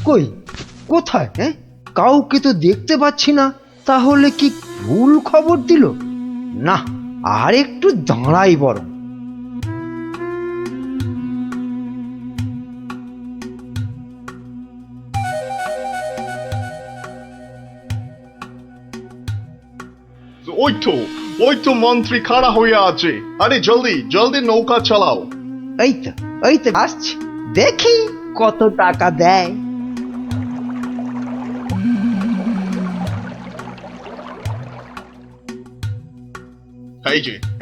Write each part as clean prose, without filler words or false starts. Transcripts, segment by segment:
কই কোথায়? হ্যাঁ, কাউকে তো দেখতে পাচ্ছি না। তাহলে কি ভুল খবর দিল? না, আর একটু দাঁড়াই বরং। ওই তো মন্ত্রী খাড়া হয়ে আছে। আরে জলদি জলদি নৌকা চালাও। এই তো আসছি, দেখি কত টাকা দেয়।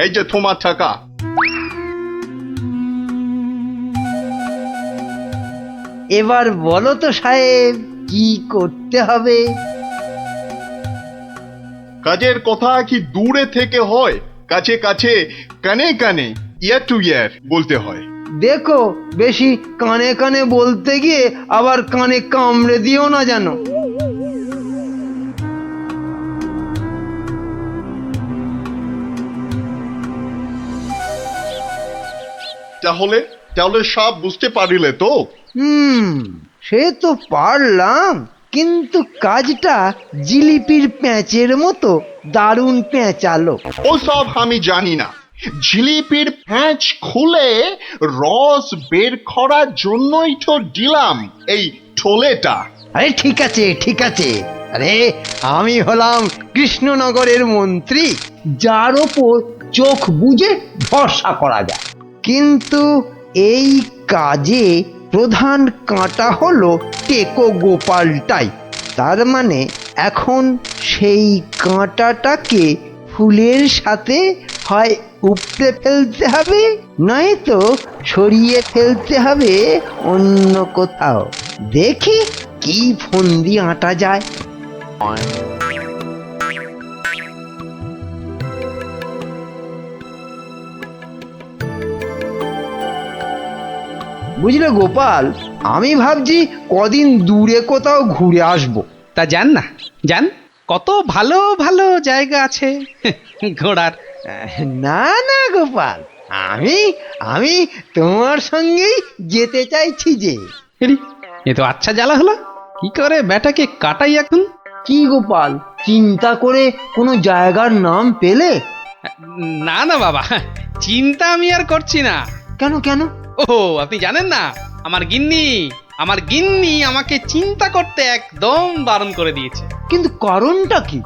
এই যে তোমার টাকা। এবার বলো তো সাহেব, কি করতে হবে? কাজের কথা কি দূরে থেকে হয়? কাছে কাছে, কানে কানে, ইয়ার টু ইয়ার বলতে হয়। দেখো, বেশি কানে কানে বলতে গিয়ে আবার কানে কামড়ে দিও না যেন। তাহলে তাহলে সব বুঝতে পারিলে তো? সে তো পারলাম, কিন্তু কাজটা জিলিপির প্যাঁচের মতো দারুণ পেঁচালো। ও সব আমি জানি না। জিলিপির প্যাঁচ খুলে রস বের করার জন্যই তো দিলাম এই ঠোলেটা। আরে ঠিক আছে ঠিক আছে, আরে আমি হলাম কৃষ্ণনগরের মন্ত্রী, যার ওপর চোখ বুজে ভরসা করা যায়। কিন্তু এই কাজে প্রধান কাঁটা হলো টেকো গোপালটাই। তার মানে এখন সেই কাঁটাটাকে ফুলের সাথে হয় উপড়ে ফেলতে হবে, নয়তো সরিয়ে ফেলতে হবে অন্য কোথাও। দেখি কি ফন্দি আঁটা যায়। বুঝলে গোপাল, আমি ভাবছি কদিন দূরে কোথাও ঘুরে আসবো। তা যান না, যান, কত ভালো ভালো জায়গা আছে ঘোরার। না না গোপাল, আমি আমি তোমার সঙ্গেই যেতে চাইছি যে। এরি, এ তো আচ্ছা জ্বালা হলো। কি করে ব্যাটাকে কাটাই এখন? কি গোপাল, চিন্তা করে কোনো জায়গার নাম পেলে? না না বাবা, চিন্তা আমি আর করছি না। কেন কেন? ও, আপনি জানেন না, আমার গিন্নি আমাকে চিন্তা করতে একদম বারণ করে দিয়েছে। কিন্তু কারণটা কি?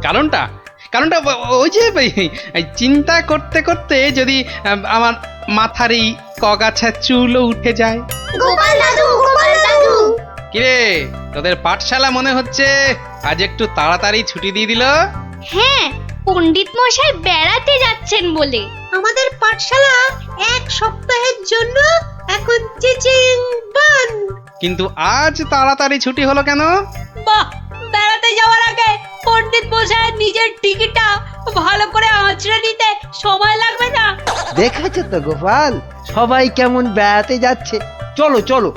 কারণটা কারণটা ওই যে এই চিন্তা করতে করতে যদি আমার মাথার এই কগাছা চুলও উঠে যায়। গোপাল দাদু, গোপাল দাদু। কিরে, তোদের পাঠশালা মনে হচ্ছে আজ একটু তাড়াতাড়ি ছুটি দিয়ে দিল? হ্যাঁ, পণ্ডিত মশাই বেড়াতে যাচ্ছেন বলে। আমাদের পাঠশালা এক সপ্তাহের জন্য এখন চিচিং বন্ধ। কিন্তু আজ তাড়াতাড়ি ছুটি হলো কেন? বাহ, বেড়াতে যাওয়ার আগে পণ্ডিত মশাই নিজের টিকিটটা ভালো করে আঁচড়ে নিতে সময় লাগবে না? দেখেছো তো গোপাল, সবাই কেমন বেড়াতে যাচ্ছে। চলো চলো,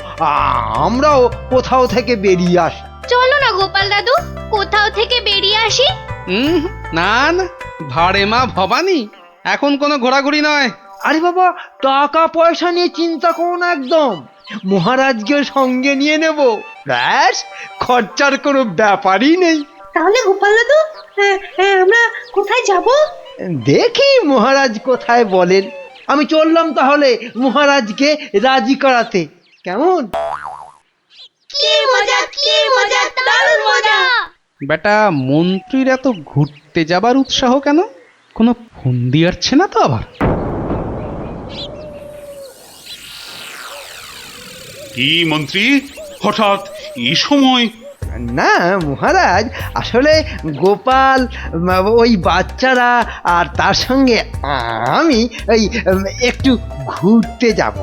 আমরাও কোথাও থেকে বেরিয়ে আসি। চলো না গোপাল দাদু, কোথাও থেকে বেরিয়ে আসি। না না, ভাড়ে মা ভবানী, এখন কোনো ঘোরাঘুরি নয়। আরে বাবা, টাকা পয়সা নিয়ে চিন্তা করো না একদম। মহারাজকে সঙ্গে নিয়ে নেব, ব্যাস, খরচার কোনো ব্যাপারই নেই। তাহলে গোপাল দাদু, আমরা কোথায় যাব? দেখি মহারাজ কোথায় বলেন। আমি চললাম তাহলে মহারাজকে রাজি করাতে। কেমন? কি মজা, কি মজা, দারুণ মজা। বেটা মন্ত্রীর এত ঘুরতে যাবার উৎসাহ কেন? কোনো ফন্দি আসছে না তো আবার? কি মন্ত্রী, হঠাৎ এই সময়? না মহারাজ, আসলে গোপাল, ওই বাচ্চারা আর তার সঙ্গে আমি ওই একটু ঘুরতে যাব,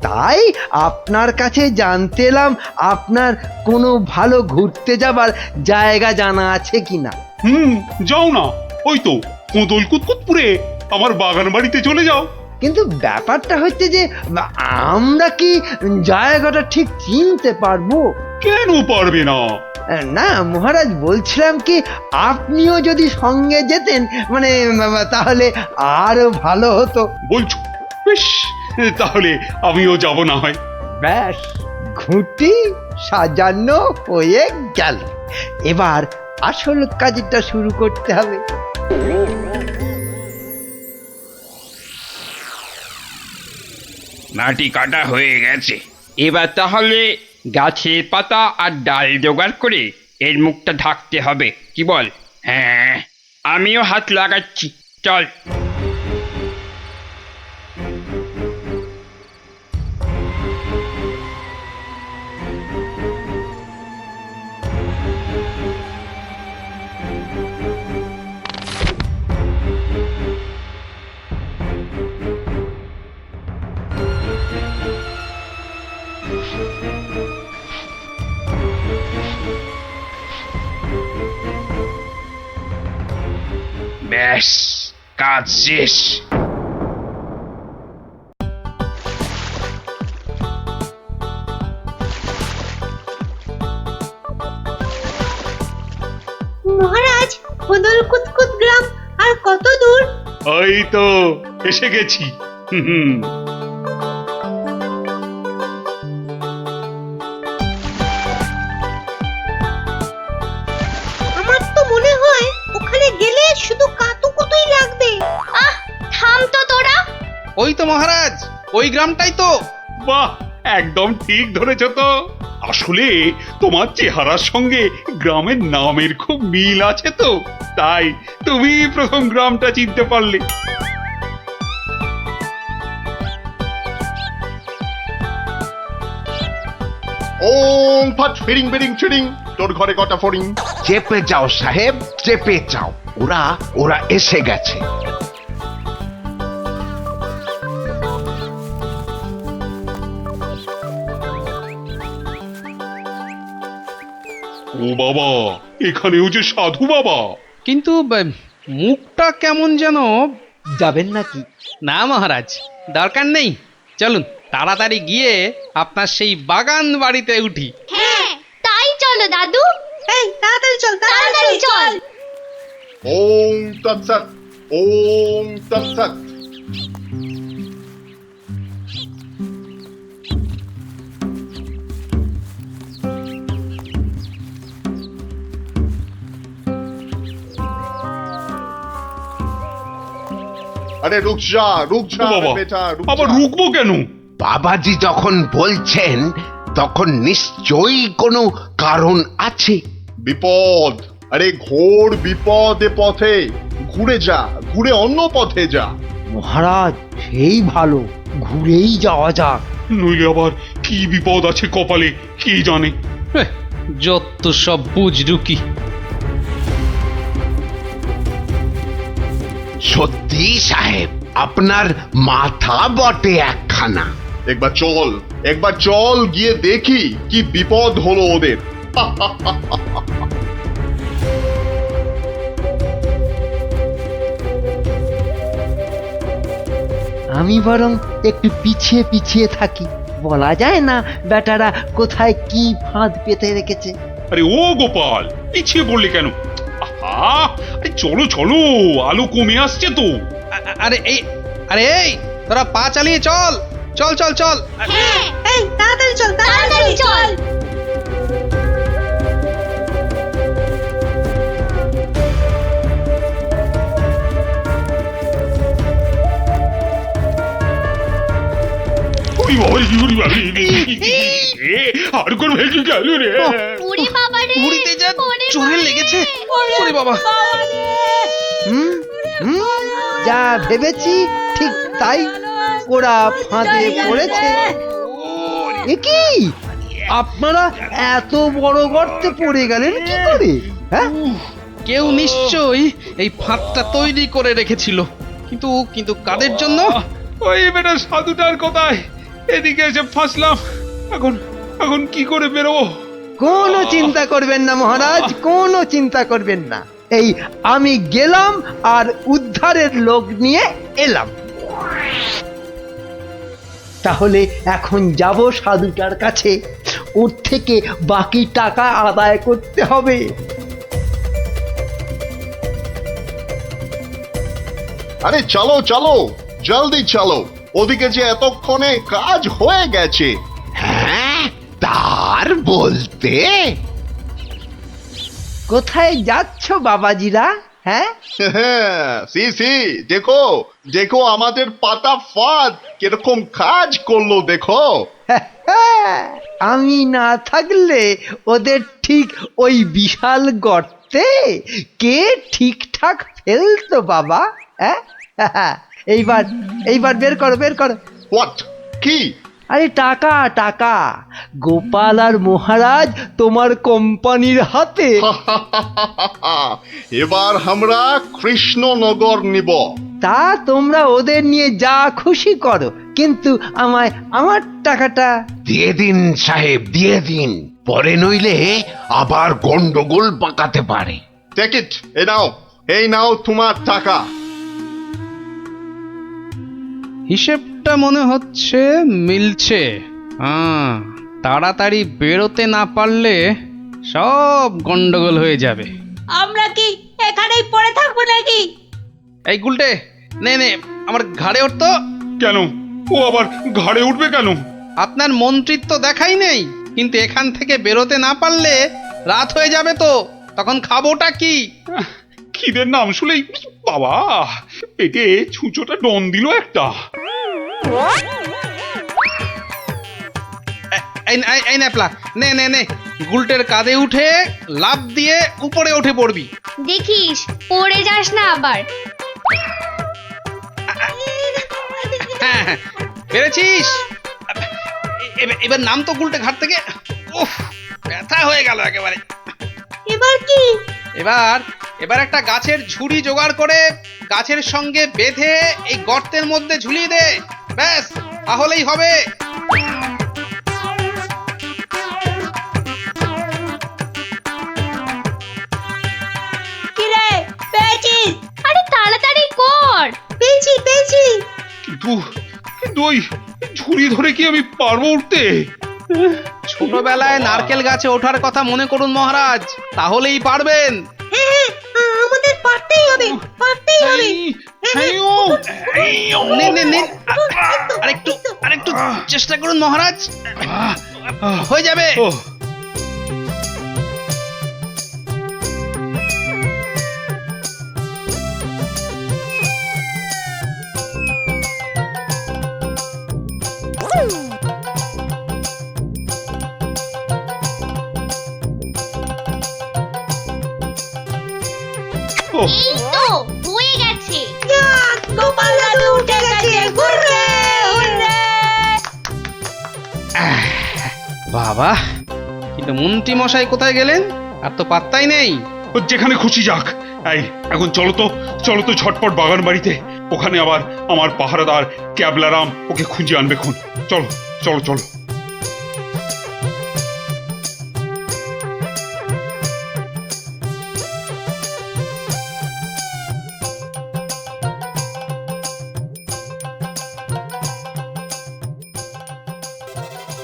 তাই আপনার কাছে জানতে এলাম আপনার কোনো ভালো ঘুরতে যাবার জায়গা জানা আছে কিনা। যাও না, ওই তো কোদল কুতকুতপুরে আমার বাগান বাড়িতে চলে যাও। কিন্তু ব্যাপারটা হচ্ছে যে আমরা কি জায়গাটা ঠিক চিনতে পারবো? কেন পারবে না? না মহারাজ, বলছিলাম কি আপনিও যদি সঙ্গে যেতেন, মানে তাহলে আরো ভালো হতো। বলছো? বেশ, তাহলে আমিও যাব না হয়। ব্যাস, ঘুঁটি সাজানো হয়ে গেল। এবার আসল কাজটা শুরু করতে হবে। মাটি কাটা হয়ে গেছে, এবার তাহলে গাছের পাতা আর ডাল জোগাড় করে এর মুখটা ঢাকতে হবে, কি বল? হ্যাঁ, আমিও হাত লাগাচ্ছি, চল। ব্যাস, কাজ শেষ। মহারাজ, খোদল কুতকুত গ্রাম আর কত দূর? ওই তো এসে গেছি। হুম, আমার তো মনে হয় ওখানে গেলে শুধু কাতুকুতুই লাগবে। আহ, থাম তো তোরা। ওই তো মহারাজ, ওই গ্রামটাই তো। বাহ, একদম ঠিক ধরেছ তো। আসলে তোমার চেহারার সঙ্গে গ্রামের নামের খুব মিল আছে তো, তাই তুমি প্রথম গ্রামটা চিনতে পারলে। ওম ফট ফিরিং বিরিং চিরিং, তোর ঘরে কটা ফড়িং? চেপে যাও সাহেব, চেপে যাও, ওরা ওরা এসে গেছে। ও বাবা, এখানেও যে সাধু বাবা। কিন্তু মুখটা কেমন যেন। যাবেন নাকি? না মহারাজ, দরকার নেই, চলুন তাড়াতাড়ি গিয়ে আপনার সেই বাগান বাড়িতে উঠি। হ্যাঁ, তাই চলো দাদু। এই তাড়াতাড়ি চল, তাড়াতাড়ি চল। ওম তৎসৎ, ওম তৎসৎ। আরে রুক যা, রুক যা ও বাবা, বেটা, রুক আবার যা। রুকবো কেন? বাবাজি যখন বলছেন তখন নিশ্চয়ই কোনো কারণ আছে। বিপদ, আরে ঘোর বিপদ এ পথে। ঘুরে যা, ঘুরে অন্য পথে যা। মহারাজ, সেই ভালো, ঘুরেই যাওয়া যাক। নইলে আবার কি বিপদ আছে কপালে, কি জানে। হেহ, যত সব বুঝরুকি। সত্যি সাহেব, আপনার মাথা বটে একখানা। একবার চল, একবার চল, গিয়ে দেখি কি বিপদ হলো ওদের। আমি বরং একটু পিছিয়ে পিছিয়ে থাকি, বলা যায় না বেটারা কোথায় কি ফাঁদ পেতে রেখেছে। আরে ও গোপাল, পিছিয়ে পড়লে কেন? আহা, আরে চলো চলো, আলো কমে আসছে তো। আরে এই, তোরা পা চালিয়ে চল, চল চল চল। হ্যাঁ, এই তাড়াতাড়ি চল, তাড়াতাড়ি চল। ওরে বাবা, ওরে বাবা, আর কোন ভেঙে গেল রে। ওরে বাবা রে, উড়িতে যা চোরে লেগেছে। ওরে বাবা, হুম হুম, যা ভেবেছি ঠিক তাই, ওরা ফাঁদে পড়েছে। এ কি, আপনারা এত বড় গর্তে পড়ে গেলেন কি করে? হ্যাঁ, কেউ নিশ্চয়ই এই ফাঁদটা তৈরি করে রেখেছিল, কিন্তু কিন্তু কাদের জন্য? ওই বেটা সাধুটার কথায় এদিকে এসে ফাঁসলাম। এখন এখন কি করে বেরোবো? কোনো চিন্তা করবেন না মহারাজ, কোনো চিন্তা করবেন না। এই আমি গেলাম আর উদ্ধারের লোক নিয়ে এলাম। তাহলে এখন যাব সাধুটার কাছে, ওর থেকে বাকি টাকা আদায় করতে হবে। আরে চলো চলো, জলদি চলো, ওদিকে যে এতক্ষণে কাজ হয়ে গেছে। হ্যাঁ, তার বলতে কোথায় যাচ্ছ বাবাজিরা? হ্যাঁ, সি সি, দেখো দেখো আমাদের পাতা ফাঁদ কিরকম কাজ করলো দেখো। আমি না থাকলে ওদের ঠিক ওই বিশাল গর্তে কে ঠিকঠাক ফেলতো বাবা? হ্যাঁ, এইবার এইবার বের করো বের করো। হোয়াট? কি? আরে টাকা টাকা, গোপাল আর মহারাজ তোমার কোম্পানির হাতে। এবার আমরা কৃষ্ণনগর নিব। তা তোমরা ওদের নিয়ে যা খুশি করো, কিন্তু আমায় আমার টাকাটা। দিয়ে দিন সাহেব, দিয়ে দিন, পরে নইলে আবার গন্ডগোল পাকাতে পারে। টেক ইট, এই নাও তোমার টাকা। হিসেবটা মনে হচ্ছে মিলছে। হ্যাঁ, তাড়াতাড়ি বেরোতে না পারলে সব গন্ডগোল হয়ে যাবে। আমরা কি এখানেই পড়ে থাকবো নাকি? এই গুলটে, নে নে আমার ঘাড়ে উঠতো। কেন, ও আবার ঘাড়ে উঠবে কেন? আপনার মন্ত্রিত্ব দেখাই নেই, কিন্তু এখান থেকে বেরোতে না পারলে রাত হয়ে যাবে তো, তখন খাবোটা কি? খিদের নাম শুলেই বাবা পেটে ছুঁচোটা ডন দিল একটা। এই ন্যাপলা, নে নে নে, গুলটের কাঁধে উঠে লাফ দিয়ে উপরে উঠে পড়বি। দেখিস পড়ে যাস না আবার। হ্যাঁ হ্যাঁ, পেরেছিস। এবার নাম তো গুলটে ঘাট থেকে। উফ, ব্যথা হয়ে গেল একেবারে। এবার কি? এবার এবার একটা গাছের ঝুড়ি জোগাড় করে গাছের সঙ্গে বেঁধে এই গর্তের মধ্যে ঝুলিয়ে দে, ব্যাস তাহলেই হবে। কি রে, পেয়েছিস? আরে তাড়াতাড়ি কর। পেয়েছি পেয়েছি। কিন্তু ওই ঝুড়ি ধরে কি আমি পারবো উঠতে? ছোটবেলায় নারকেল গাছে ওঠার কথা মনে করুন মহারাজ, তাহলেই পারবেন। আমাদের পারতেই হবে, পারতেই হবে। নিন নিন নিন, আরেকটু চেষ্টা করুন মহারাজ, হয়ে যাবে। ওহ, ওহ, এই তো হয়ে গেছে। গোপাল দাদু উঠে গেছে। Hurray hurray. বাবা, কিন্তু মন্ত্রী মশাই কোথায় গেলেন? আর তো পাত্তাই নেই। ও যেখানে খুশি যাক। এই এখন চলো তো ঝটপট বাগান বাড়িতে, ওখানে আবার আমার পাহারাদার ক্যাবলারাম ওকে খুঁজে আনবে খুন। চলো চলো চলো।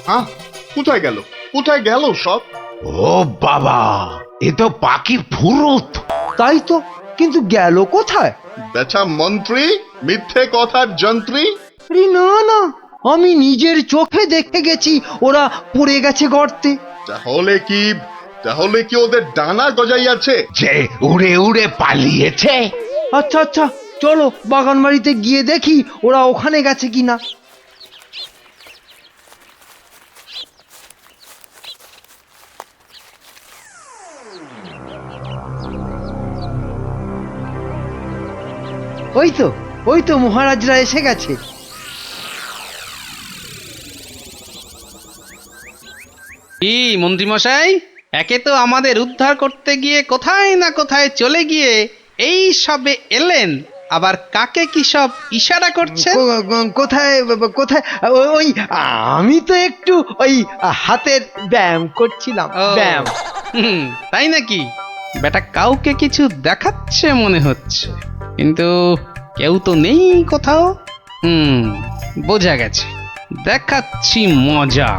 হ্যাঁ, কোথায় গেল কোথায় গেল সব? ও বাবা, এ তো পাখির ফুরুত। তাই তো, কিন্তু গেল কোথায়? বেটা মন্ত্রী, মিথ্যে কথার যন্ত্রী। আরে না না, আমি নিজের চোখে দেখে গেছি ওরা পড়ে গেছে গর্তে। তাহলে কি ওদের ডানা গজাইয়াছে? যে উড়ে উড়ে পালিয়েছে। আচ্ছা আচ্ছা, চলো বাগান বাড়িতে গিয়ে দেখি ওরা ওখানে গেছে কিনা। ওই তো মহারাজরা এসে গেছে। কি মন্ত্রী মশাই, একে তো আমাদের উদ্ধার করতে গিয়ে কোথায় না কোথায় চলে গিয়ে এই সবে এলেন, আবার কাকে কি সব ইশারা করছেন? কোথায় কোথায়? ওই আমি তো একটু ওই হাতের ব্যায়াম করছিলাম। ও, ব্যায়াম। তাই নাকি? বেটা কাউকে কিছু দেখাচ্ছে মনে হচ্ছে, কিন্তু কেউ তো নেই কোথাও। বোঝা গেছে, দেখাচ্ছি মজা।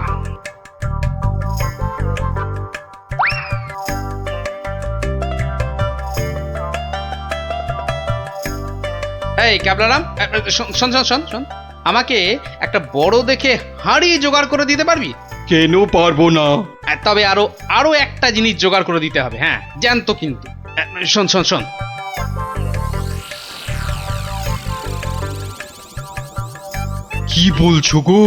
এই ক্যাবলারাম, শোন শোন শোন শোন, আমাকে একটা বড় দেখে হাঁড়ি জোগাড় করে দিতে পারবি? কেন পারবো না? তবে আরো আরো একটা জিনিস জোগাড় করে দিতে হবে, হ্যাঁ জানতো কিন্তু। শোন শোন শোন, কি বলছো গো?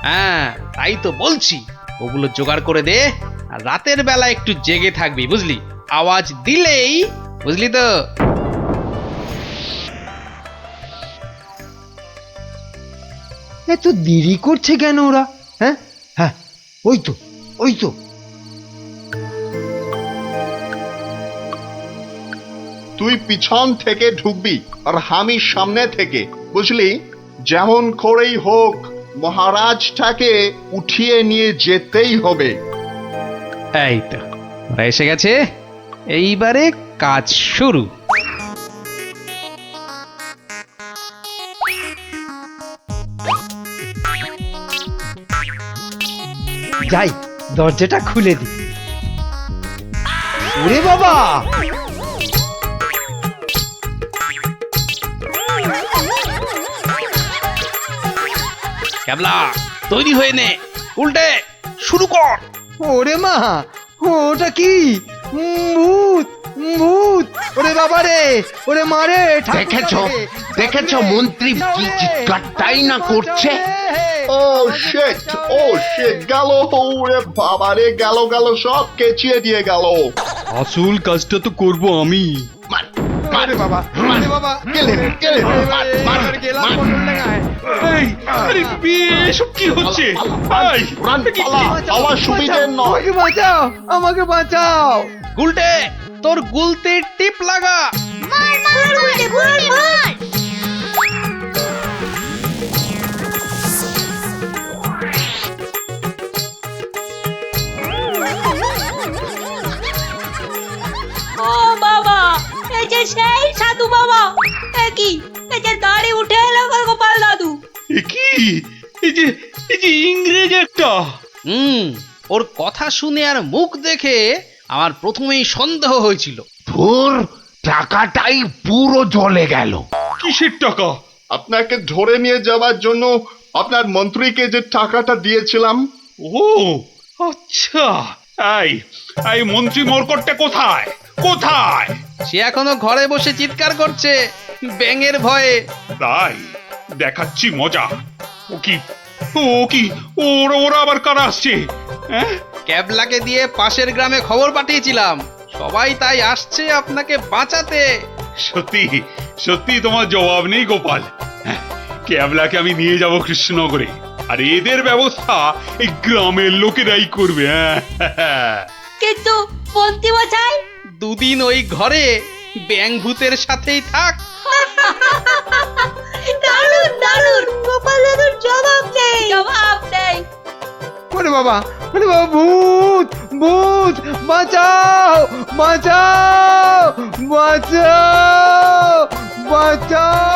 হ্যাঁ তাই তো বলছি, ওগুলো জোগাড় করে দে, আর রাতের বেলা একটু জেগে থাকবি বুঝলি, আওয়াজ দিলেই, বুঝলি তো। এত দেরি করছে কেন ওরা? হ্যাঁ হ্যাঁ, ওই তো ওই তো। তুই পিছন থেকে ঢুকবি আর আমি সামনে থেকে, বুঝলি? যেমন করেই হোক মহারাজটাকে উঠিয়ে নিয়ে যেতেই হবে। এই তো ওরা এসে গেছে, এইবারে কাজ শুরু। যাই, দরজাটা খুলে দি। ওরে বাবা, ক্যাবলা তৈরি হয়ে নে, উল্টে শুরু কর। ওরে মা, ওটা কি? ভূত, ভূত! ওরে বাবা রে, ওরে মারে! দেখেছো দেখেছো মন্ত্রী কি চিৎকারটাই না করছে। ও শিট, ও শিট, গেল! ওরে বাবারে, গেল গেল, সব কেচিয়ে দিয়ে গেল। আসল কাজটা তো করব আমি। মার, ওরে বাবা, ওরে বাবা! গেলেন, গেলেন, মার, মার, এবার গেলাম মার। পটল ডাঙায়। এই, আরে এসব কি হচ্ছে? এই, রান, পালা, পালা সুবিধে নয়। আমাকে বাঁচাও, আমাকে বাঁচাও! গুলটে তোর গুলতির টিপ লাগা। মার মার মার মার মার। ও বাবা, এই যে সেই সাধু বাবা, কি এই যে দাড়ি উঠে এলো গোপাল দাদু। এ কি? এই যে ইংরেজ একটা। ওর কথা শুনে আর মুখ দেখে আমার প্রথমেই সন্দেহ হয়েছিল। ধুর, টাকাটাই পুরো জ্বলে গেল। কিসের টাকা? আপনাকে ধরে নিয়ে যাওয়ার জন্য আপনার মন্ত্রীকে যে টাকাটা দিয়েছিলাম। ও আচ্ছা, এই মন্ত্রী মরকটটা কোথায়? কোথায়? সে এখনো ঘরে বসে চিৎকার করছে ব্যাঙের ভয়ে। তাই দেখাচ্ছি মজা। ও কি, ওরা আবার কারা আসছে? হ্যাঁ, ক্যাবলাকে দিয়ে পাশের গ্রামে খবর পাঠিয়েছিলাম, সবাই তাই আসছে আপনাকে বাঁচাতে। সত্যি সত্যি তোমার জবাব নেই গোপাল। হ্যাঁ, ক্যাবলাকে আমি নিয়ে যাব কৃষ্ণনগরে, আর এদের ব্যবস্থা এই গ্রামের লোকেরাই করবে। হ্যাঁ, কিন্তু মন্ত্রী মশাই, দুদিন ওই ঘরে ব্যাঙ ভূতের সাথেই থাক। দারুণ দারুণ, গোপাল দাদুর জবাব নেই, জবাব নেই। ওরে বাবা, ওরে বাবা! ভূত, ভূত! বাঁচাও, বাঁচাও, বাঁচাও, বাঁচাও!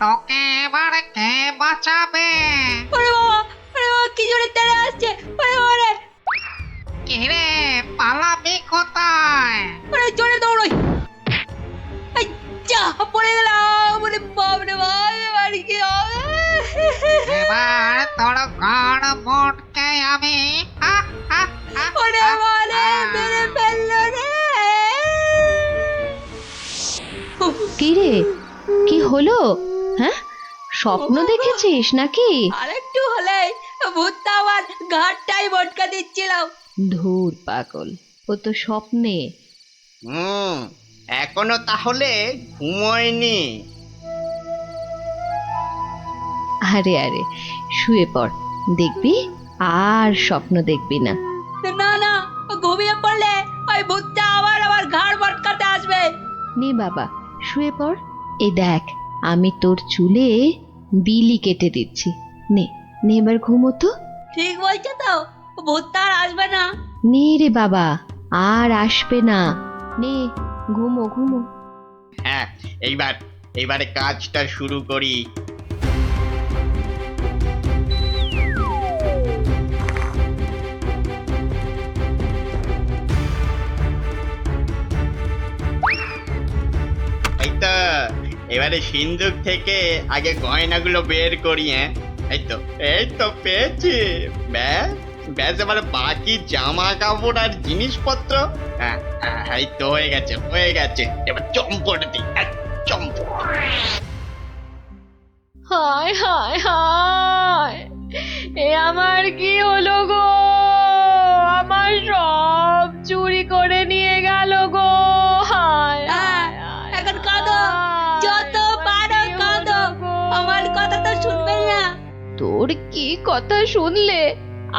তোকে এবার কে বাঁচাবে? ওরে বাবা, ওরে বাবা, কি জোরে তেড়ে আসছে! ওরে বাবা রে, কিরে পালাবি কোথায়? ওরে জোরে দৌড়ই! এই যা, পড়ে গেলাম! ওরে বাপ রে বাপ, এবার কি হবে? এবার তোর গড় মোটকে আমি ওরে বাবা রে, মেরে ফেললো রে! কি রে, কি হলো? হ্যাঁ, স্বপ্ন দেখেছিস নাকি? আরেকটু হলেই ভূতটা আমার ঘাটটাই মটকা দিচ্ছিলাম। ধুর পাগল, ও তো স্বপ্নে। এখনো তাহলে ঘুমোয়নি? আরে আরে, শুয়ে পড়, দেখবি আর স্বপ্ন দেখবি না। না না, ঘুমিয়ে পড়লে ওই ভূতটা আবার আমার ঘাড় মটকাতে আসবে। নে বাবা, শুয়ে পড়। এই দেখ, আমি তোর চুলে বিলি কেটে দিচ্ছি। নে নে, এবার ঘুমো তো। ঠিক বলছো তো, ভূতটা আর আসবে না? নে রে বাবা, আর আসবে না। নে, ঘুমো ঘুমো। হ্যাঁ, এইবারে কাজটা শুরু করি। এবারে সিন্ধুক থেকে আগে গয়নাগুলো বের করি। হ্যাঁ, এই তো পেয়েছি। ব্যাস ব্যাস, এবারে বাকি জামা কাপড় আর জিনিসপত্র। হ্যাঁ হ্যাঁ, এই তো হয়ে গেছে। এবার চম্পট দিই, চম্পট। হায় হায় হায়, এ আমার কি হলো গো? আমার সব চুরি করে নিয়ে গেল গো। হায় এখন কাঁদো, যত পারো কাঁদো, আমার কথা তো শুনবে না। তোর কি কথা শুনলে?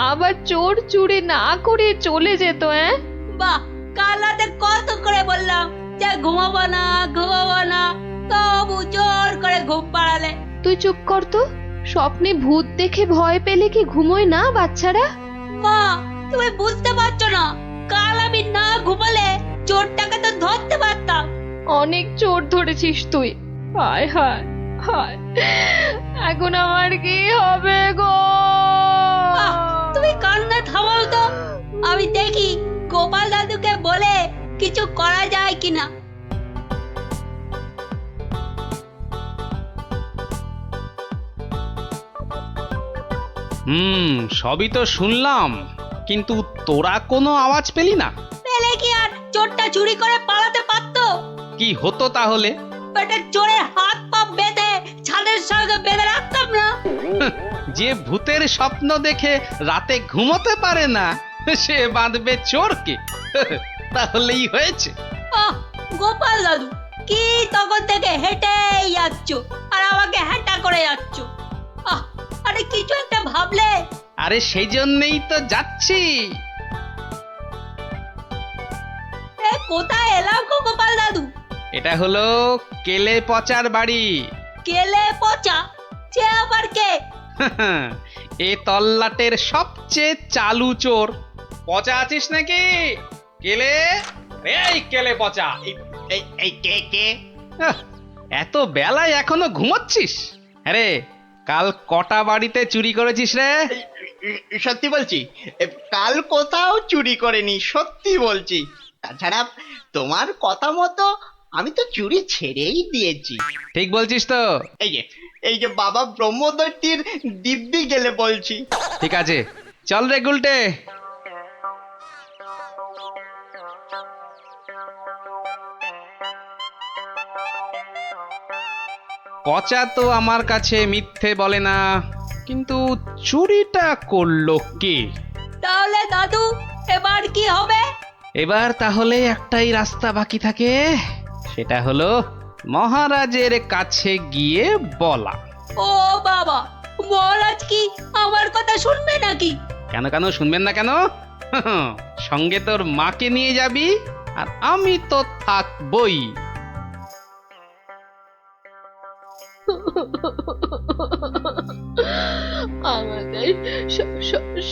আবার চোর চুরি না করে চলে যেত। বাহ, কাল রাতে কত করে বললাম যে ঘুমাবো না, তবু জোর করে ঘুম পাড়ালে। তুই চুপ কর তো। স্বপ্নে ভূত দেখে ভয় পেলে কি ঘুমোয় না বাচ্চারা? মা, তুমি বুঝতে পারছো না, কাল আমি না ঘুমালে চোরটাকে তো ধরতে পারতাম। অনেক চোর ধরেছিস তুই। হায় হায় হায়, এখন আমার কি হবে গো? তুমি কান্না থামাও তো, আমি দেখি গোপাল দাদুকে বলে কিছু করা যায় কিনা। সবই তো শুনলাম, কিন্তু তোরা কোনো আওয়াজ পেলি না? পেলে কি আর চোরটা চুরি করে পালাতে পারতো? কি হতো তাহলে? পেটে চোরের হাত পা বেঁধে ছাদের সঙ্গে বেঁধে রাখতাম না। যে ভূতের স্বপ্ন দেখে রাতে ঘুমোতে পারে না, সে বাঁধবে চোরকে। তাহলেই হয়েছে। গোপাল দাদু, কি তখন থেকে হেঁটেই যাচ্ছ আর আমাকে হেঁটা করে যাচ্ছ? আরে কিছু একটা ভাবলে। আরে সেই জন্যই তো যাচ্ছি। কোথায় এলাম গো গোপাল দাদু? এটা হলো কেলে পচার বাড়ি। কেলে পচা? সে আবার কে? এ তল্লাটের সবচেয়ে চালু চোর। পচা আছিস নাকি? কেলে, এই কেলে পচা। এই কে? এত বেলায় এখনো ঘুমোচ্ছিস? আরে কাল কটা বাড়িতে চুরি করেছিস রে? সত্যি বলছি, কাল কোথাও চুরি করেনি, সত্যি বলছি। তাছাড়া তোমার কথা মতো আমি তো চুরি ছেড়েই দিয়েছি। ঠিক বলছিস তো? এই যে বাবা ব্রহ্মদত্তির দিব্যি গেলে বলছি। ঠিক আছে, চল রে গুলটে। পচা তো আমার কাছে মিথ্যে বলে না, কিন্তু চুরিটা করলো কে? তাহলে দাদু এবার কি হবে? এবার তাহলে একটাই রাস্তা বাকি থাকে, সেটা হলো মহারাজের কাছে গিয়ে বলা। ও বাবা, মহারাজ কি আমার কথা শুনবে নাকি? কেন কেন শুনবেন না কেন? সঙ্গে তোর মাকে নিয়ে যাবি, আর আমি তো থাকবই। আমাদের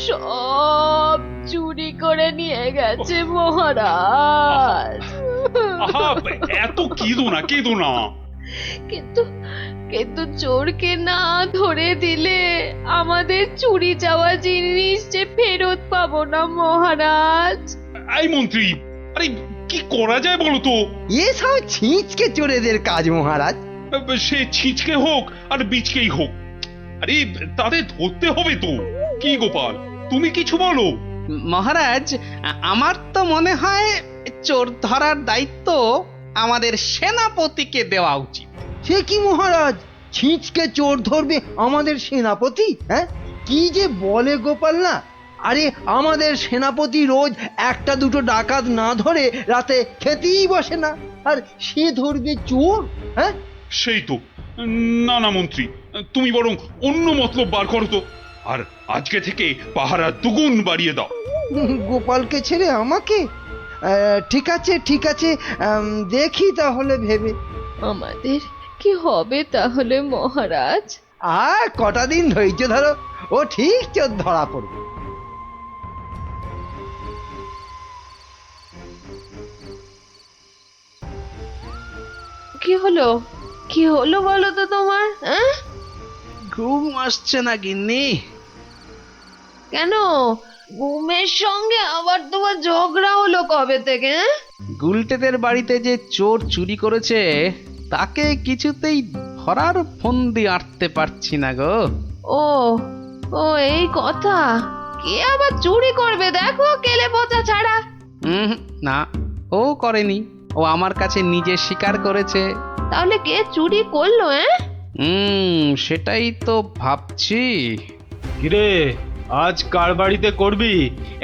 সব চুরি করে নিয়ে গেছে মহারাজ। এত কেঁদো না। কিন্তু চোরকে না ধরে দিলে আমাদের চুরি যাওয়া জিনিস যে ফেরত পাবো না মহারাজ। এই মন্ত্রী, আরে কি করা যায় বলো তো? এসব ছিঁচকে চোরেদের কাজ মহারাজ। সে ছিঁচকে হোক আর বীজকেই হোক, আরে তাদের ধরতে হবে তো। কি গোপাল, তুমি কিছু বলো। মহারাজ, আমার তো মনে হয় চোর ধরার দায়িত্ব আমাদের সেনাপতিকে দেওয়া উচিত। সে কি মহারাজ, ছিঁচকে চোর ধরবে আমাদের সেনাপতি? হ্যাঁ, কি যে বলে গোপাল না। আরে আমাদের সেনাপতি রোজ একটা দুটো ডাকাত না ধরে রাতে খেতেই বসে না, আর সে ধরবে চোর? হ্যাঁ, সেই তো। না মন্ত্রী, তুমি বরং অন্য মতলব বার করো তো, আর আজকে থেকে পাহারা দুগুণ বাড়িয়ে দাও। গোপালকে ছেড়ে আমাকে? ঠিক আছে, দেখি তাহলে ভেবে। আমাদের কি হবে তাহলে মহারাজ? আর কটা দিন ধৈর্য ধরো, ও ঠিক চোর ধরা পড়বে। কি হলো বলো তো তোমার? ঘুম আসছে না গিন্নি? কেন, ঘুমের সঙ্গে আবার তোমার ঝগড়া হলো কবে থেকে? গুলটেদের বাড়িতে যে চোর চুরি করেছে, তাকে কিছুতেই ধরার ফন্দি আঁটতে পারছি না গো। ও ও এই কথা। কে আবার চুরি করবে দেখো, কেলে পচা ছাড়া। না, ও করেনি, ও আমার কাছে নিজে স্বীকার করেছে। তাহলে কে চুরি করলো? সেটাই তো ভাবছি। কিরে, আজ কার বাড়িতে করবি?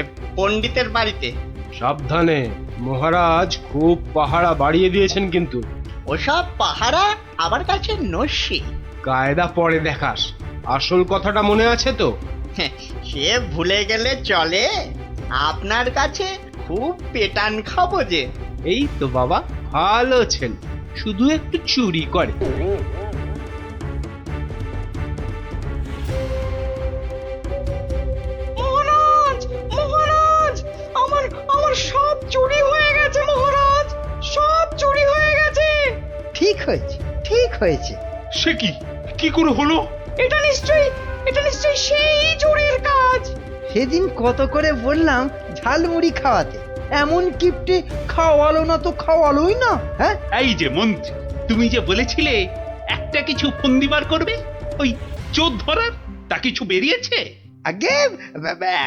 এ, পণ্ডিতের বাড়িতে। সাবধানে, মহারাজ খুব পাহারা বাড়িয়ে দিয়েছেন কিন্তু। ওসব পাহারা আমার কাছে নস্যি। কায়দা পরে দেখাস, আসল কথাটা মনে আছে তো? সে ভুলে গেলে চলে? আপনার কাছে খুব পেটান খাবো যে। এই তো বাবা, ভালো ছেলে, শুধু একটু চুরি করে। মহারাজ, মহারাজ, আমার আমার সব চুরি হয়ে গেছে মহারাজ, সব চুরি হয়ে গেছে। ঠিক হয়েছে, ঠিক হয়েছে। সে কি, কি করে হলো? এটা নিশ্চয়ই সেই চুরির কাজ। সেদিন কত করে বললাম ঝালমুড়ি খাওয়াতে, এমন কিপটে খাওয়ালো না তো খাওয়ালোই না। হ্যাঁ, এই যে মন্ত্রী, তুমি যে বলেছিলে একটা কিছু ফন্দি বার করবে ওই চোর ধরার, তা কিছু বেরিয়েছে? আগে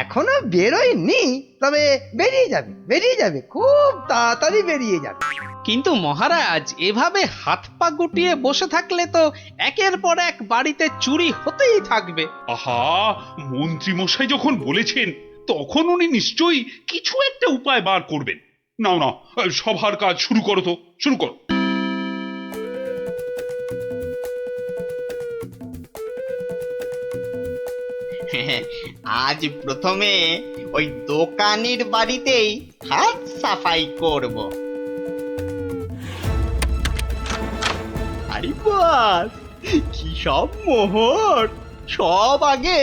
এখনো বেরোয়নি, তবে বেরিয়ে যাবে, বেরিয়ে যাবে, খুব তাড়াতাড়ি বেরিয়ে যাবে। কিন্তু মহারাজ, এভাবে হাত পা গুটিয়ে বসে থাকলে তো একের পর এক বাড়িতে চুরি হতেই থাকবে। আহা, মন্ত্রী মশাই যখন বলেছেন তখন উনি নিশ্চয়ই কিছু একটা উপায় বার করবেন। নাও না, সভার কাজ শুরু করো তো, শুরু করো। আজ প্রথমে ওই দোকানির বাড়িতেই হাত সাফাই করব। আরে বাস, কি সব মোহর! সব আগে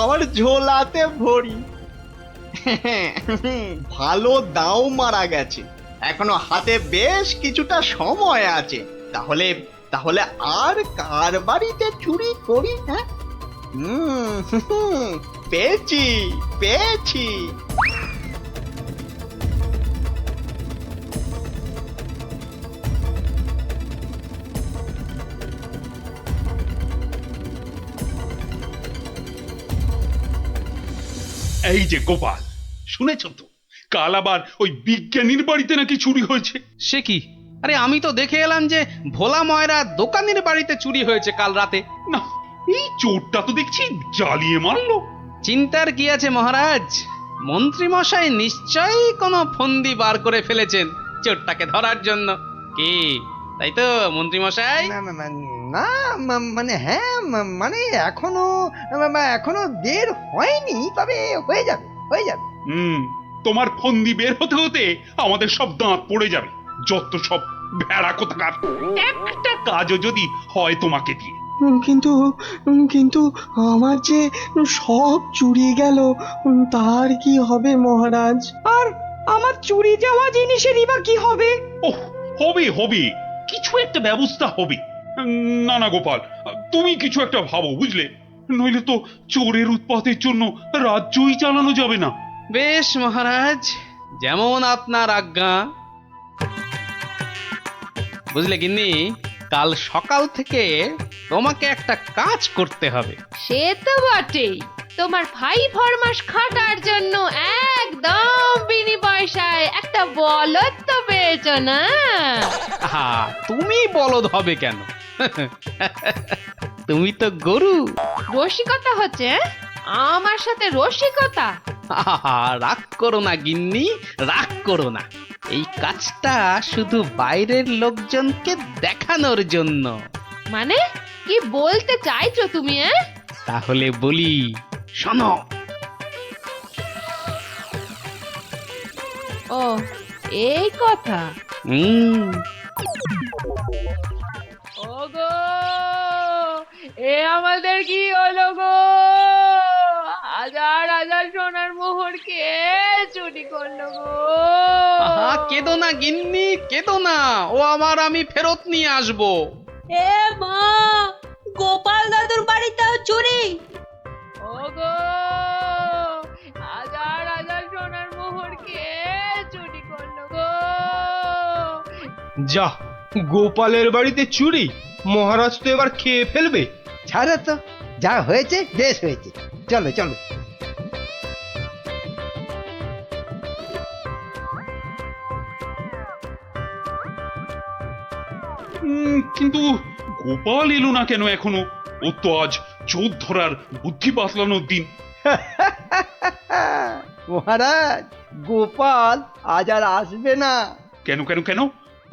আমার ঝোলাতে ভরি। ভালো দাও মারা গেছে, এখনো হাতে বেশ কিছুটা সময় আছে। তাহলে তাহলে আর কার বাড়িতে চুরি করি? হ্যাঁ, পেয়েছি পেয়েছি। এই যে গোপাল, শুনেছ তো কাল আবার ওই বিজ্ঞানীর বাড়িতে নাকি চুরি হয়েছে? সে কি? আরে আমি তো দেখে এলাম যে ভোলা ময়রা দোকানের বাড়িতে চুরি হয়েছে কাল রাতে। না, এই চোরটা তো দেখছি জ্বালিয়ে মারলো। চিন্তার কি আছে মহারাজ, মন্ত্রী মশাই নিশ্চয়ই কোনো ফন্দি বার করে ফেলেছেন চোরটাকে ধরার জন্য। কি তাই তো মন্ত্রী মশাই? না মানে হ্যাঁ, মানে এখনো বের হয়নি, তবে হয়ে যাবে, হয়ে যাবে। তোমার ফন্দি বের হতে হতে আমাদের সব দাঁত পড়ে যাবে, যত সব ভেড়া কোথাকার। একটা কাজও যদি হয় তোমাকে দিয়ে। কিন্তু কিন্তু আমার যে সব চুরি গেল, তার কি হবে মহারাজ? আর আমার চুরি যাওয়া জিনিসেরই বা কি হবে? ওহ, হবে হবে, কিছু একটা ব্যবস্থা হবে। না না গোপাল, তুমি কিছু একটা ভাবো, বুঝলে? নইলে তো চোরের উৎপাতের জন্য রাজ্যই চালানো যাবে না। বেশ মহারাজ, যেমন আপনার আজ্ঞা। বুঝলে গিন্নি, কাল সকাল থেকে তোমাকে একটা কাজ করতে হবে। সে তো বটেই, তোমার ভাই ফরমাস খাটার জন্য একদম বিনি পয়সায় একটা বলদ তো পেয়েছো না? তুমি বলদ হবে কেন? তুমি তো গরু। রসিকতা হচ্ছে? আমার সাথে রসিকতা? রাগ করো না গিন্নি, রাগ করো না। এই কাজটা শুধু বাইরের লোকজনকে দেখানোর জন্য। মানে কি বলতে চাইছো তুমি? তাহলে বলি, শোনো। ও, এই কথা। ওগো, এ আমাদের কি হলো গো? হাজার হাজার সোনার মোহর কে চুরি করলো গো? কেঁদো না গিন্নি, কেঁদো না, ও আবার আমি ফেরত নিয়ে আসবো। এ মা, গোপাল দাদুর বাড়িতেও চুরি? ওগো, হাজার হাজার সোনার মোহর কে চুরি করলো গো? যা, গোপালের বাড়িতে চুরি? মহারাজ তো এবার খেয়ে ফেলবে। ছাড়ো তো, যা হয়েছে বেশ হয়েছে, চলো চলো। কিন্তু গোপাল এলো না কেন এখনো? ও তো আজ চোর ধরার বুদ্ধি বাতলানোর দিন। মহারাজ, গোপাল আজ আর আসবে না। কেন কেন কেন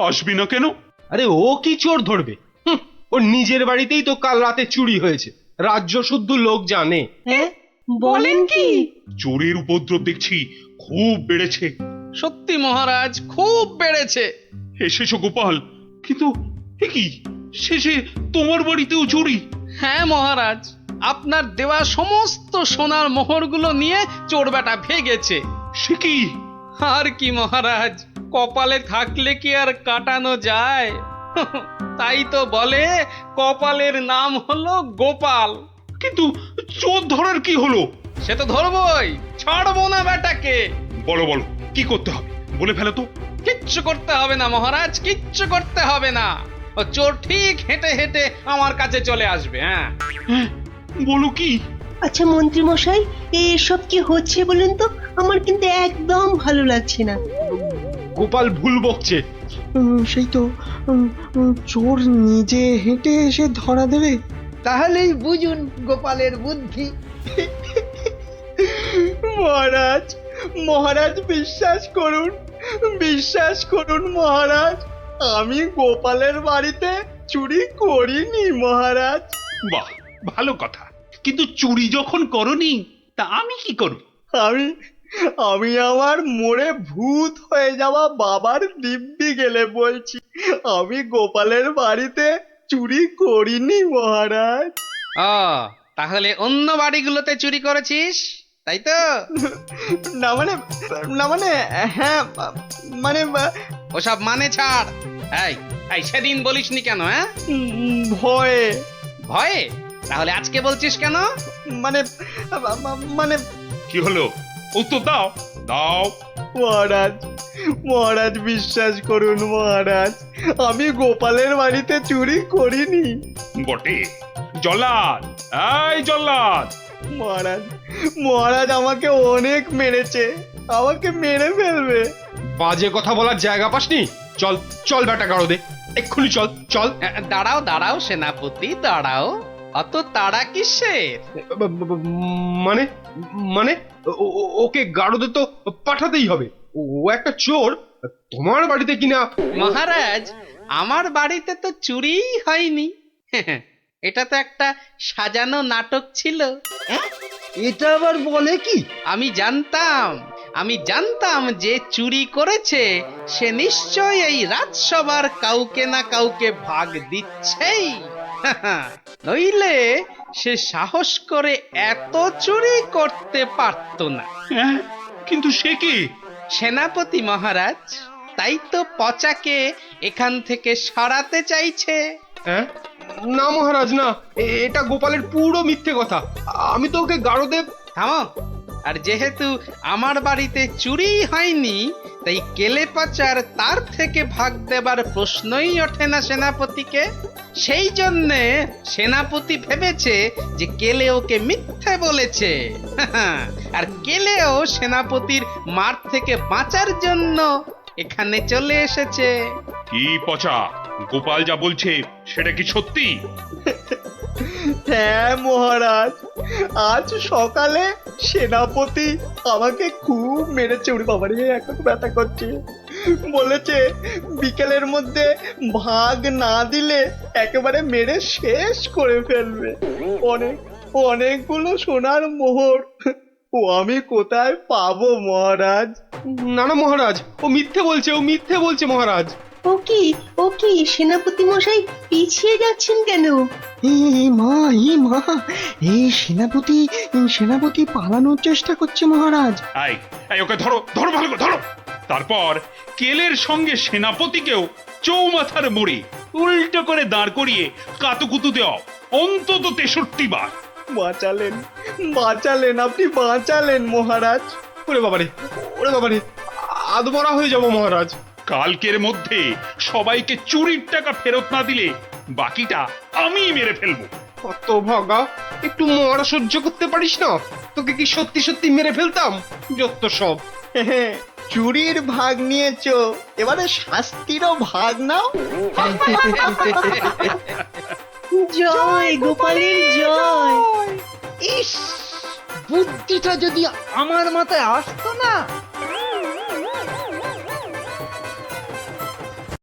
আসবি না কেন? আরে ও কি চোর ধরবে? ওর নিজের বাড়িতেই তো কাল রাতে চুরি হয়েছে, রাজ্য শুদ্ধ লোক জানে। হ্যাঁ, বলেন কি? চোরের উপদ্রব দেখছি খুব বেড়েছে। সত্যি মহারাজ, খুব বেড়েছে। এসেছো গোপাল, কিন্তু এ কি, শেষে তোমার বাড়িতেও চুরি? হ্যাঁ মহারাজ, আপনার দেওয়া সমস্ত সোনার মোহরগুলো নিয়ে চোর বেটা ভেগেছে। সে কি? আর কি মহারাজ, কপালে থাকলে কি আর কাটানো যায়? তাই তো বলে কপালের নাম হলো গোপাল। কিন্তু চোর ধরার কি হলো? সে তো ধরবই, ছাড়বো না বেটাকে। বলো বলো, কি করতে হবে বলে ফেলো তো। কিচ্ছু করতে হবে না মহারাজ, কিচ্ছু করতে হবে না। ও চোর ঠিক হেঁটে হেঁটে আমার কাছে চলে আসবে। হ্যাঁ, বলো কি? আচ্ছা মন্ত্রী মশাই, এসব কি হচ্ছে বলুন তো? আমার কিন্তু একদম ভালো লাগছে না। গোপাল ভুল বকছে। সেই তো, চোর নিজে হেঁটে এসে ধরা দেবে। তাহলেই বুঝুন গোপালের বুদ্ধি। মহারাজ, মহারাজ বিশ্বাস করুন, বিশ্বাস করুন মহারাজ, আমি গোপালের বাড়িতে চুরি করিনি মহারাজ। বাহ, ভালো কথা। কিন্তু চুরি যখন করনি, তা আমি কি করব? আমি আমার মোড়ে ভূত হয়ে যাওয়া বাবার দিব্যি গেলে বলছি, আমি গোপালের বাড়িতে চুরি করিনি মহারাজ। ও তাহলে অন্য বাড়িগুলোতে চুরি করেছিস, তাই তো? না মানে হ্যাঁ, মানে ওসব মানে ছাড়। এই এই সেদিন বলিসনি কেন? হ্যাঁ, ভয়ে। ভয়ে? তাহলে আজকে বলছিস কেন? মানে মানে কি হলো? উত্তর দাও দাও। মহারাজ, মহারাজ বিশ্বাস করুন মহারাজ, আমি গোপালের বাড়িতে চুরি করিনি। বটে? জল্লাদ, এই জল্লাদ! মহারাজ, মহারাজ আমাকে অনেক মেরেছে, আমাকে মেরে ফেলবে। বাজে কথা বলার জায়গা পাসনি? চল চল বেটা গাড়ো দে, এক্ষুনি চল চল। দাঁড়াও দাঁড়াও সেনাপতি, দাঁড়াও। অত তাড়া কিসের? মানে মানে ওকে গাড়োদে তো পাঠাতেই হবে। ও একটা চোর, তোমার বাড়িতে কিনা। মহারাজ, আমার বাড়িতে তো চুরিই হয়নি। এটা তো একটা সাজানো নাটক ছিল। এটা আবার বলে কি? আমি জানতাম যে চুরি করেছে সে নিশ্চয়ই এই রাজসভার কাউকে না কাউকে ভাগ দিচ্ছেই। নইলে সে সাহস করে এত চুরি করতে পারত না। হ্যাঁ, কিন্তু সে কি? সেনাপতি মহারাজ, তাই তো পচাকে এখান থেকে সরাতে চাইছে। হ্যাঁ, না মহারাজ না, এটা গোপালের পুরো মিথ্যে কথা। আমি তো ওকে গাড়োদে। থামো। আর যেহেতু আমার বাড়িতে চুরি হয়নি, তাই কেলে পাচার তার থেকে ভাগ দেবার প্রশ্নই ওঠে না সেনাপতিকে। সেই জন্যে সেনাপতি ভেবেছে যে কেলে ওকে মিথ্যে বলেছে। আর কেলেও সেনাপতির মার থেকে বাঁচার জন্য এখানে চলে এসেছে। কি পচা, গোপাল যা বলছে সেটা কি সত্যি? হ্যাঁ মহারাজ, আজ সকালে সেনাপতি আমাকে খুব মেরেছে। উড়ি বাবা রে, এখন ব্যথা করছে। বলেছে বিকেলের মধ্যে ভাগ না দিলে একেবারে মেরে শেষ করে ফেলবে। অনেকগুলো সোনার মোহর ও আমি কোথায় পাবো মহারাজ? না না মহারাজ, ও মিথ্যে বলছে মহারাজ। ও কি সেনাপতি মশাই পিছিয়ে যাচ্ছেন কেন? মা এই সেনাপতি পালানোর চেষ্টা করছে মহারাজ। এই ওকে ধরো ধরো, ভালো করে ধরো। তারপর কেলের সঙ্গে সেনাপতিকেও চৌমাথার মোড়ে উল্টো করে দাঁড় করিয়ে কাতুকুতু দেওয়া অন্তত 63 বার। বাঁচালেন আপনি, বাঁচালেন মহারাজ। ওরে বাবারে, আদমরা হয়ে যাবো মহারাজ। কালকের মধ্যে সবাইকে চুরির টাকা ফেরত না দিলে বাকিটা আমি মেরে ফেলবো। কত ভাগা, একটু মরা সহ্য করতে পারিস না? তোকে কি সত্যি সত্যি মেরে ফেলতাম? যত সব। চুরির ভাগ নিয়েছো, এবারে শাস্তিরও ভাগ নাও। জয় গোপালের জয়। ইস, বুদ্ধিটা যদি আমার মাথায় আসতো